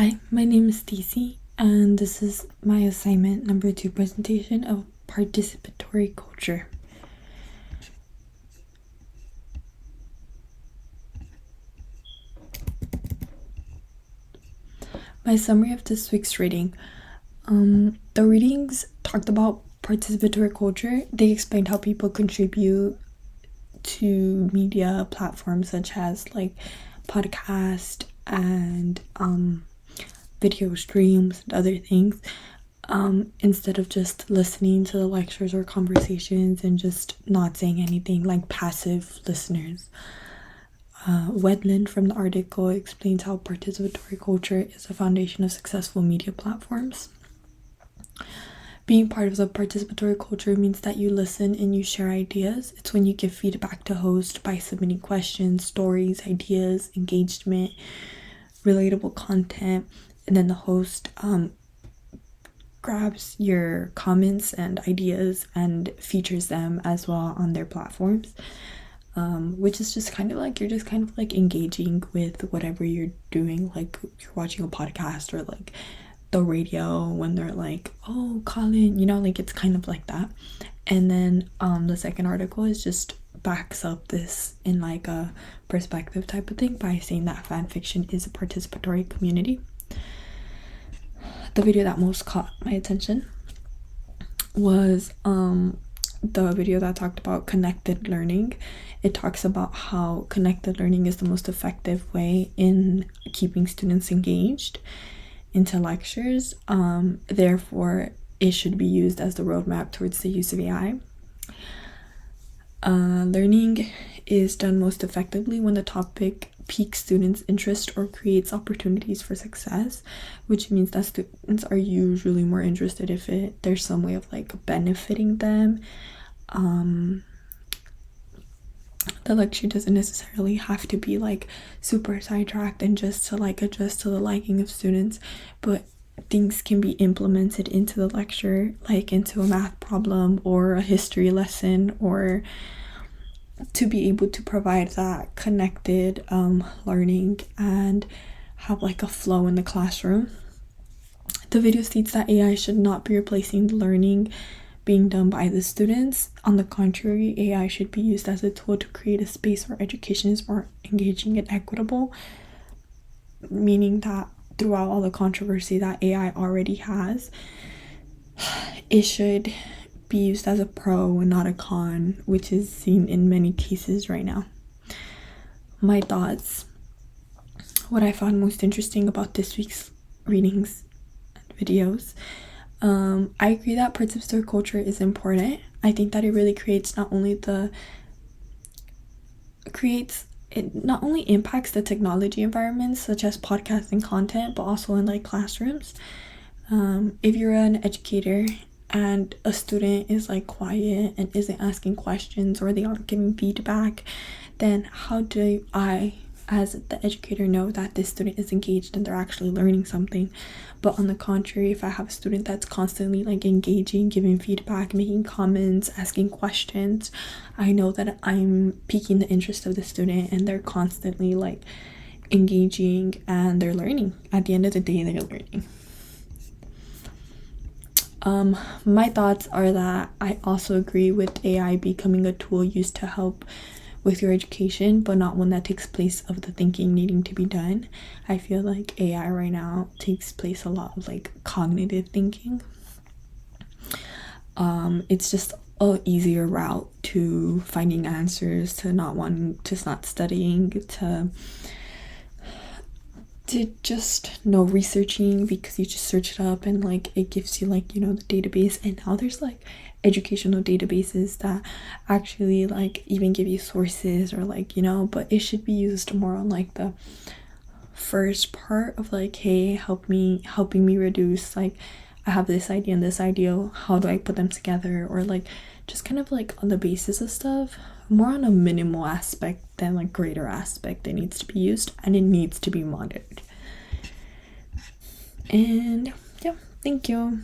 Hi, my name is Stacy, and this is my assignment number 2 presentation of participatory culture. My summary of this week's reading. The readings talked about participatory culture. They explained how people contribute to media platforms such as like podcast and video streams and other things, instead of just listening to the lectures or conversations and just not saying anything, like passive listeners. Wedland from the article explains how participatory culture is the foundation of successful media platforms. Being part of the participatory culture means that you listen and you share ideas. It's when you give feedback to host by submitting questions, stories, ideas, engagement, relatable content, and then the host grabs your comments and ideas and features them as well on their platforms, which is just kind of like, you're just kind of like engaging with whatever you're doing, like you're watching a podcast or like the radio when they're like, oh, Colin, like it's kind of like that. And then the second article is just backs up this in like a perspective type of thing by saying that fan fiction is a participatory community. The video that most caught my attention was the video that talked about connected learning. It talks about how connected learning is the most effective way in keeping students engaged into lectures. Therefore, it should be used as the roadmap towards the use of AI. Learning is done most effectively when the topic piques students' interest or creates opportunities for success, which means that students are usually more interested if there's some way of like benefiting them. The lecture doesn't necessarily have to be like super sidetracked and just to like adjust to the liking of students, but things can be implemented into the lecture, like into a math problem or a history lesson, or to be able to provide that connected learning and have like a flow in the classroom. The video states that AI should not be replacing the learning being done by the students. On the contrary, AI should be used as a tool to create a space where education is more engaging and equitable, meaning that throughout all the controversy that AI already has, it should be used as a pro and not a con, which is seen in many cases right now. My thoughts. What I found most interesting about this week's readings and videos. I agree that participatory culture is important. I think that it really not only impacts the technology environments such as podcasting content, but also in like classrooms. If you're an educator and a student is like quiet and isn't asking questions or they aren't giving feedback, then how do I, as the educator, know that this student is engaged and they're actually learning something? But on the contrary, if I have a student that's constantly like engaging, giving feedback, making comments, asking questions, I know that I'm piquing the interest of the student and they're constantly like engaging and they're learning. At the end of the day, they're learning. My thoughts are that I also agree with AI becoming a tool used to help with your education, but not one that takes place of the thinking needing to be done. I feel like AI right now takes place a lot of like cognitive thinking. It's just a easier route to finding answers, to not studying, to just no researching, because you just search it up and like it gives you like the database. And now there's like educational databases that actually like even give you sources or like but it should be used more on like the first part of like, hey, helping me reduce, like I have this idea and this idea, how do I put them together, or like just kind of like on the basis of stuff, more on a minimal aspect than like greater aspect that needs to be used, and it needs to be monitored. And yeah, thank you.